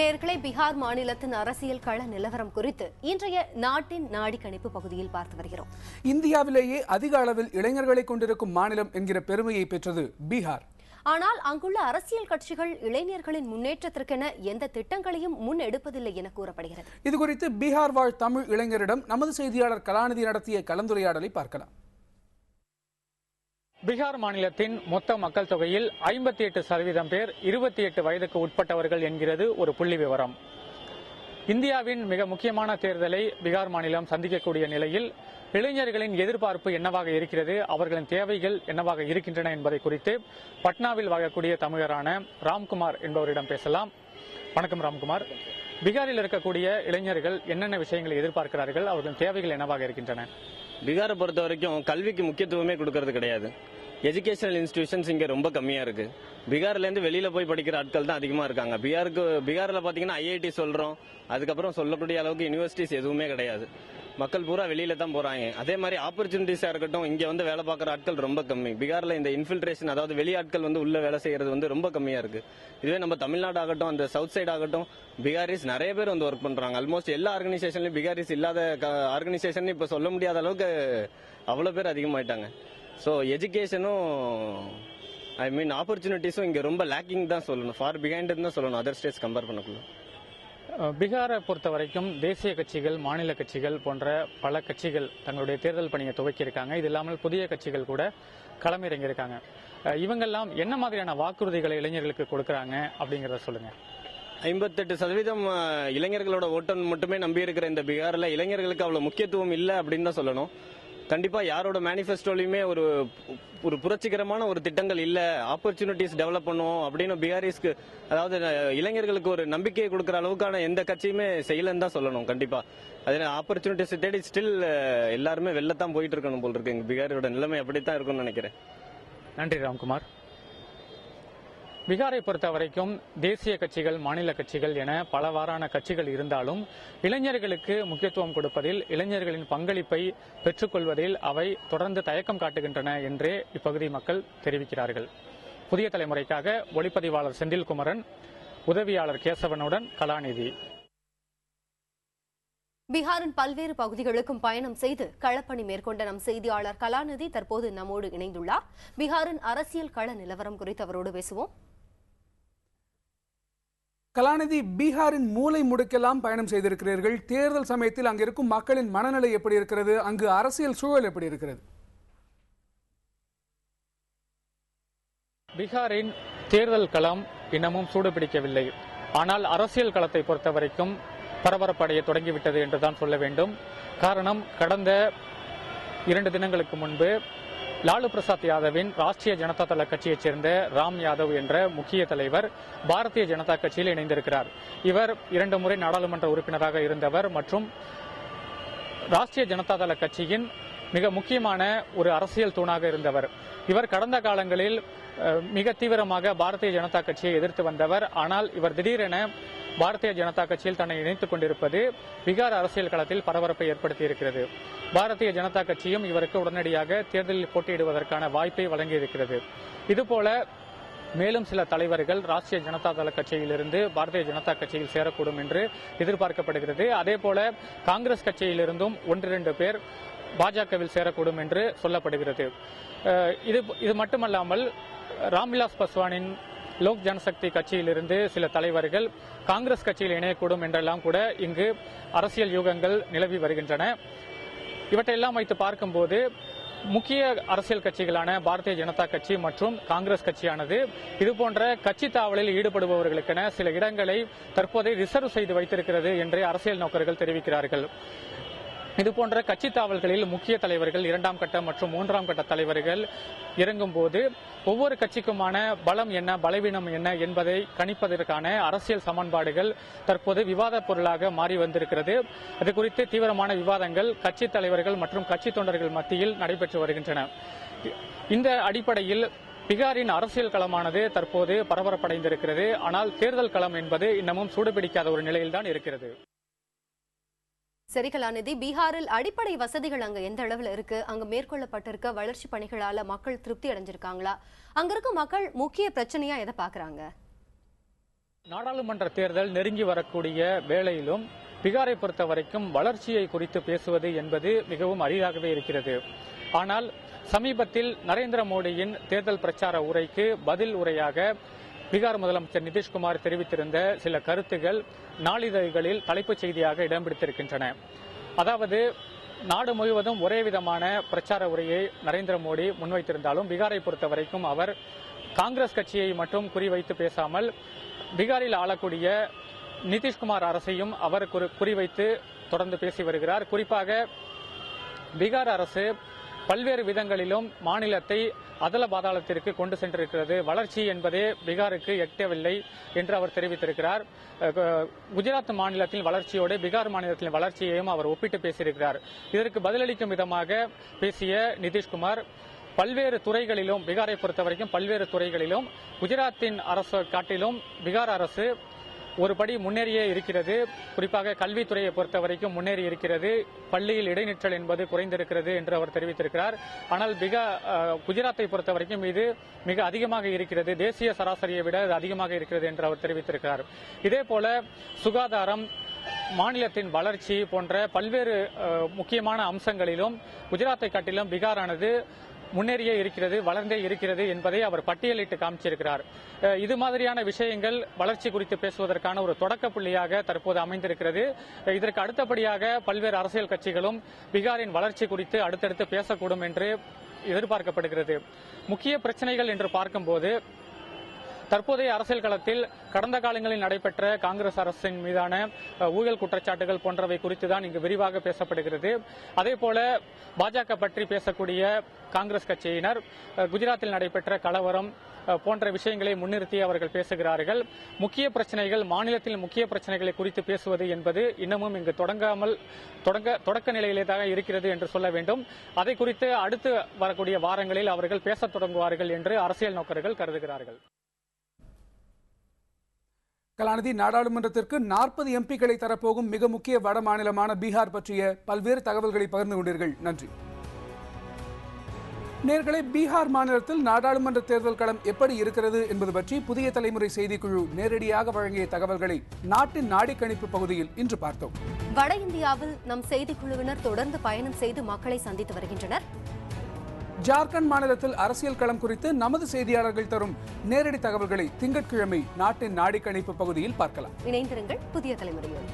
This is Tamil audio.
நேயர்களே, பீகார் மாநிலத்தின் அரசியல் கள நிலவரம் குறித்து இன்றைய நாட்டின் நாடி கணிப்பு பகுதியில் பார்த்து வருகிறோம். இந்தியாவிலேயே அதிக அளவில் இளைஞர்களை கொண்டிருக்கும் மாநிலம் என்கிற பெருமையை பெற்றது பீகார். ஆனால் அங்குள்ள அரசியல் கட்சிகள் இளைஞர்களின் முன்னேற்றத்திற்கென எந்த திட்டங்களையும் முன்னெடுப்பதில்லை என கூறப்படுகிறது. இதுகுறித்து பீகார் வாழ் தமிழ் இளைஞரிடம் நமது செய்தியாளர் கலாநிதி நடத்திய கலந்துரையாடலை பார்க்கலாம். பீகார் மாநிலத்தின் மொத்த மக்கள் தொகையில் 58% பேர் 28 வயதுக்கு உட்பட்டவர்கள் என்கிறது ஒரு புள்ளி விவரம். இந்தியாவின் மிக முக்கியமான தேர்தலை பீகார் மாநிலம் சந்திக்கக்கூடிய நிலையில் இளைஞர்களின் எதிர்பார்ப்பு என்னவாக இருக்கிறது, அவர்களின் தேவைகள் என்னவாக இருக்கின்றன என்பதை குறித்து பட்னாவில் வாழக்கூடிய தமிழரான ராம்குமார் என்பவரிடம் பேசலாம். வணக்கம் ராம்குமார். பீகாரில் இருக்கக்கூடிய இளைஞர்கள் என்னென்ன விஷயங்களை எதிர்பார்க்கிறார்கள், அவர்களின் தேவைகள் என்னவாக இருக்கின்றன? பீகாரை பொறுத்த வரைக்கும் கல்விக்கு முக்கியத்துவமே கொடுக்கறது கிடையாது. எஜுகேஷனல் இன்ஸ்டிடியூஷன்ஸ் இங்கே ரொம்ப கம்மியாக இருக்கு. பீகார்லேருந்து வெளியில் போய் படிக்கிற ஆட்கள் தான் அதிகமாக இருக்காங்க. பீகாரில் பார்த்தீங்கன்னா ஐஐடி சொல்கிறோம், அதுக்கப்புறம் சொல்லக்கூடிய அளவுக்கு யூனிவர்சிட்டிஸ் எதுவுமே கிடையாது. மக்கள் பூரா வெளியில தான் போறாங்க. அதே மாதிரி ஆப்பர்ச்சுனிட்டிஸா இருக்கட்டும், இங்க வந்து வேலை பார்க்குற ஆட்கள் ரொம்ப கம்மி. பீகார்ல இந்த இன்ஃபில்ட்ரேஷன், அதாவது வெளியாட்கள் வந்து உள்ள வேலை செய்யறது வந்து ரொம்ப கம்மியா இருக்கு. இதுவே நம்ம தமிழ்நாடு ஆகட்டும், அந்த சவுத் சைடு ஆகட்டும், பீகாரிஸ் நிறைய பேர் வந்து ஒர்க் பண்றாங்க. ஆல்மோஸ்ட் எல்லா ஆர்கனைசேஷன்லயும் பீகாரிஸ் இல்லாத ஆர்கனைசேஷன் இப்ப சொல்ல முடியாத அளவுக்கு அவ்வளவு பேர் அதிகமாயிட்டாங்க. ஸோ எஜுகேஷனும் ஆப்பர்ச்சுனிட்டிஸும் இங்க ரொம்ப லேக்கிங் தான் சொல்லணும், ஃபார் பிஹைண்ட் தான் சொல்லணும் அதர் ஸ்டேட்ஸ் கம்பேர் பண்ணக்குள்ள. பீகாரை பொறுத்த வரைக்கும் தேசிய கட்சிகள், மாநில கட்சிகள் போன்ற பல கட்சிகள் தங்களுடைய தேர்தல் பணியை துவக்கியிருக்காங்க. இது இல்லாமல் புதிய கட்சிகள் கூட களமிறங்கியிருக்காங்க. இவங்கெல்லாம் என்ன மாதிரியான வாக்குறுதிகளை இளைஞர்களுக்கு கொடுக்கறாங்க அப்படிங்கறத சொல்லுங்க. 58% இளைஞர்களோட ஓட்டம் மட்டுமே நம்பி இருக்கிற இந்த பீகார்ல இளைஞர்களுக்கு அவ்வளவு முக்கியத்துவம் இல்லை அப்படின்னு தான் சொல்லணும். கண்டிப்பா யாரோட மேனிஃபெஸ்டோலையுமே ஒரு புரட்சிகரமான ஒரு திட்டங்கள் இல்ல, ஆப்பர்ச்சுனிட்டிஸ் டெவலப் பண்ணுவோம் அப்படின்னு பீகாரிஸ்க்கு, அதாவது இளைஞர்களுக்கு ஒரு நம்பிக்கையை கொடுக்கற அளவுக்கான எந்த கட்சியுமே செய்யலன்னு தான் சொல்லணும். கண்டிப்பா அது ஆப்பர்ச்சுனிட்டிஸ் தேடி ஸ்டில் எல்லாருமே வெளிலத்தான் போயிட்டு இருக்கணும் போல் இருக்கு. பீகாரோட நிலைமை அப்படித்தான் இருக்கும்னு நினைக்கிறேன். நன்றி ராம்குமார். பீகாரை பொறுத்த வரைக்கும் தேசிய கட்சிகள், மாநில கட்சிகள் என பலவாறான கட்சிகள் இருந்தாலும் இளைஞர்களுக்கு முக்கியத்துவம் கொடுப்பதில், இளைஞர்களின் பங்களிப்பை பெற்றுக்கொள்வதில் அவை தொடர்ந்து தயக்கம் காட்டுகின்றன என்றே இப்பகுதி மக்கள் தெரிவிக்கிறார்கள். புதிய தலைமுறைக்காக ஒளிப்பதிவாளர் செந்தில்குமரன், உதவியாளர் கேசவனுடன் கலாநிதி. பீகாரின் பல்வேறு பகுதிகளுக்கும் பயணம் செய்து களப்பணி மேற்கொண்ட நம் செய்தியாளர் கலாநிதி தற்போது நம்மோடு இணைந்துள்ளார். பீகாரின் அரசியல் கள நிலவரம் குறித்து அவரோடு பேசுவோம். கலாநிதி, பீகாரின் மூலை முடுக்கெல்லாம் பயணம் செய்திருக்கிறீர்கள். தேர்தல் சமயத்தில் அங்கு இருக்கும் மக்களின் மனநிலை எப்படி இருக்கிறது, அங்கு அரசியல் சூழல் எப்படி இருக்கிறது? பீகாரின் தேர்தல் களம் இன்னமும் சூடுபிடிக்கவில்லை. ஆனால் அரசியல் களத்தை பொறுத்த வரைக்கும் பரபரப்படைய தொடங்கிவிட்டது என்றுதான் சொல்ல வேண்டும். காரணம், கடந்த 2 தினங்களுக்கு முன்பு லாலு பிரசாத் யாதவின் ராஷ்டிரிய ஜனதா தள கட்சியைச் சேர்ந்த ராம் யாதவ் என்ற முக்கிய தலைவர் பாரதிய ஜனதா கட்சியில் இணைந்திருக்கிறார். இவர் 2 முறை நாடாளுமன்ற உறுப்பினராக இருந்தவர் மற்றும் ராஷ்டிரிய ஜனதா தள கட்சியின் மிக முக்கியமான ஒரு அரசியல் தூணாக இருந்தவர். இவர் கடந்த காலங்களில் மிக தீவிரமாக பாரதிய ஜனதா கட்சியை எதிர்த்து வந்தவர். ஆனால் இவர் திடீரென பாரதிய ஜனதா கட்சியில் தன்னை இணைத்துக் கொண்டிருப்பது பீகார் அரசியல் களத்தில் பரபரப்பை ஏற்படுத்தியிருக்கிறது. பாரதிய ஜனதா கட்சியும் இவருக்கு உடனடியாக தேர்தலில் போட்டியிடுவதற்கான வாய்ப்பை வழங்கியிருக்கிறது. இதுபோல மேலும் சில தலைவர்கள் ராஷ்டிரிய ஜனதா தள கட்சியிலிருந்து பாரதிய ஜனதா கட்சியில் சேரக்கூடும் என்று எதிர்பார்க்கப்படுகிறது. அதேபோல காங்கிரஸ் கட்சியிலிருந்தும் 1-2 பேர் பாஜகவில் சேரக்கூடும் என்று சொல்லப்படுகிறது. இது மட்டுமல்லாமல் ராம்விலாஸ் பாஸ்வானின் லோக் ஜனசக்தி கட்சியிலிருந்து சில தலைவர்கள் காங்கிரஸ் கட்சியில் இணையக்கூடும் என்றெல்லாம் கூட இங்கு அரசியல் யூகங்கள் நிலவி வருகின்றன. இவற்றையெல்லாம் வைத்து பார்க்கும்போது முக்கிய அரசியல் கட்சிகளான பாரதிய ஜனதா கட்சி மற்றும் காங்கிரஸ் கட்சியானது இதுபோன்ற கட்சி தாவலில் ஈடுபடுபவர்களுக்கென சில இடங்களை தற்போது ரிசர்வ் செய்து வைத்திருக்கிறது என்று அரசியல் நோக்கர்கள் தெரிவிக்கிறார்கள். இதுபோன்ற கட்சி தாவல்களில் முக்கிய தலைவர்கள், 2ஆம் கட்ட மற்றும் 3ஆம் கட்ட தலைவர்கள் இறங்கும் போது ஒவ்வொரு கட்சிக்குமான பலம் என்ன, பலவீனம் என்ன என்பதை கணிப்பதற்கான அரசியல் சமன்பாடுகள் தற்போது விவாத பொருளாக மாறி வந்திருக்கிறது. அது குறித்து தீவிரமான விவாதங்கள் கட்சி தலைவர்கள் மற்றும் கட்சி தொண்டர்கள் மத்தியில் நடைபெற்று வருகின்றன. இந்த அடிப்படையில் பீகாரின் அரசியல் களமானது தற்போது பரபரப்படைந்திருக்கிறது. ஆனால் தேர்தல் களம் என்பது இன்னமும் சூடுபிடிக்காத ஒரு நிலையில்தான் இருக்கிறது. சரி கலாநிதி, பீகாரில் அடிப்படை வசதிகள் அங்க எந்த அளவுல இருக்கு? அங்க மேற்கொள்ளப்பட்டிருக்க வளர்ச்சி பணிகளால மக்கள் திருப்தி அடைஞ்சிருக்காங்களா? அங்க இருக்க மக்கள் முக்கிய பிரச்சனையா எதை பாக்குறாங்க? நாடாளுமன்ற தேர்தல் நெருங்கி வரக்கூடிய வேளையிலும் பீகாரை பொறுத்த வரைக்கும் வளர்ச்சியை குறித்து பேசுவது என்பது மிகவும் அரிதாகவே இருக்கிறது. ஆனால் சமீபத்தில் நரேந்திர மோடியின் தேர்தல் பிரச்சார உரைக்கு பதில் உரையாக பீகார் முதலமைச்சர் நிதிஷ்குமார் தெரிவித்திருந்த சில கருத்துகள் நாளிதழ்களில் தலைப்புச் செய்தியாக இடம் பிடித்திருக்கின்றன. அதாவது நாடு முழுவதும் ஒரே விதமான பிரச்சார உரையை நரேந்திர மோடி முன்வைத்திருந்தாலும் பீகாரை பொறுத்த வரைக்கும் அவர் காங்கிரஸ் கட்சியை மட்டும் குறிவைத்து பேசாமல் பீகாரில் ஆளக்கூடிய நிதிஷ்குமார் அரசையும் அவர் குறிவைத்து தொடர்ந்து பேசி வருகிறார். குறிப்பாக பீகார் அரசு பல்வேறு விதங்களிலும் மாநிலத்தை அதல பாதாளத்திற்கு கொண்டு சென்றிருக்கிறது, வளர்ச்சி என்பதே பீகாருக்கு எட்டவில்லை என்று அவர் தெரிவித்திருக்கிறார். குஜராத் மாநிலத்தின் வளர்ச்சியோடு பீகார் மாநிலத்தின் வளர்ச்சியையும் அவர் ஒப்பிட்டு பேசியிருக்கிறார். இதற்கு பதிலளிக்கும் விதமாக பேசிய நிதிஷ்குமார் பல்வேறு துறைகளிலும் பீகாரை பொறுத்தவரைக்கும் பல்வேறு துறைகளிலும் குஜராத்தின் அரசு காட்டிலும் பீகார் அரசு ஒருபடி முன்னேறியே இருக்கிறது. குறிப்பாக கல்வித்துறையை பொறுத்தவரைக்கும் முன்னேறி இருக்கிறது, பள்ளியில் இடைநிற்றல் என்பது குறைந்திருக்கிறது என்று அவர் தெரிவித்திருக்கிறார். ஆனால் குஜராத்தை பொறுத்தவரைக்கும் இது மிக அதிகமாக இருக்கிறது, தேசிய சராசரியை விட அதிகமாக இருக்கிறது என்று அவர் தெரிவித்திருக்கிறார். இதேபோல சுகாதாரம், மாநிலத்தின் வளர்ச்சி போன்ற பல்வேறு முக்கியமான அம்சங்களிலும் குஜராத்தை காட்டிலும் பீகாரானது முன்னேறியே இருக்கிறது, வளர்ந்தே இருக்கிறது என்பதை அவர் பட்டியலிட்டு காமிச்சிருக்கிறார். இது மாதிரியான விஷயங்கள் வளர்ச்சி குறித்து பேசுவதற்கான ஒரு தொடக்க புள்ளியாக தற்போது அமைந்திருக்கிறது. இதற்கு அடுத்தபடியாக பல்வேறு அரசியல் கட்சிகளும் பீகாரின் வளர்ச்சி குறித்து அடுத்தடுத்து பேசக்கூடும் என்று எதிர்பார்க்கப்படுகிறது. முக்கிய பிரச்சனைகள் என்று பார்க்கும்போது தற்போதைய அரசியல் களத்தில் கடந்த காலங்களில் நடைபெற்ற காங்கிரஸ் அரசின் மீதான ஊழல் குற்றச்சாட்டுகள் போன்றவை குறித்துதான் இங்கு விரிவாக பேசப்படுகிறது. அதேபோல பாஜக பற்றி பேசக்கூடிய காங்கிரஸ் கட்சியினர் குஜராத்தில் நடைபெற்ற கலவரம் போன்ற விஷயங்களை முன்னிறுத்தி அவர்கள் பேசுகிறார்கள். முக்கிய பிரச்சனைகள், மாநிலத்தில் முக்கிய பிரச்சனைகளை குறித்து பேசுவது என்பது இன்னமும் இங்கு தொடக்க நிலையிலே தான் இருக்கிறது என்று சொல்ல வேண்டும். அதை குறித்து அடுத்து வரக்கூடிய வாரங்களில் அவர்கள் பேசத் தொடங்குவார்கள் என்று அரசியல் நோக்கர்கள் கருதுகிறார்கள். கலாநிதி, நாடாளுமன்றத்திற்கு 40 எம்பிக்களை தரப்போகும் மிக முக்கிய வட மாநிலமான பீகார் பற்றிய பல்வேறு தகவல்களை பகிர்ந்து கொண்டீர்கள். நன்றி. நேர்களே, பீகார் மாநிலத்தில் நாடாளுமன்ற தேர்தல் களம் எப்படி இருக்கிறது என்பது பற்றி புதிய தலைமுறை செய்திக்குழு நேரடியாக வழங்கிய தகவல்களை நாட்டின் நாடிக்கணிப்பு பகுதியில் இன்று பார்த்தோம். வட இந்தியாவில் நம் செய்திக்குழுவினர் தொடர்ந்து பயணம் செய்து மக்களை சந்தித்து வருகின்றனர். ஜார்க்கண்ட் மாநிலத்தில் அரசியல் களம் குறித்து நமது செய்தியாளர்கள் தரும் நேரடி தகவல்களை திங்கட்கிழமை நாட்டின் நாடிக்கணிப்பு பகுதியில் பார்க்கலாம். இணைந்திருங்கள் புதிய தலைமுறையோடு.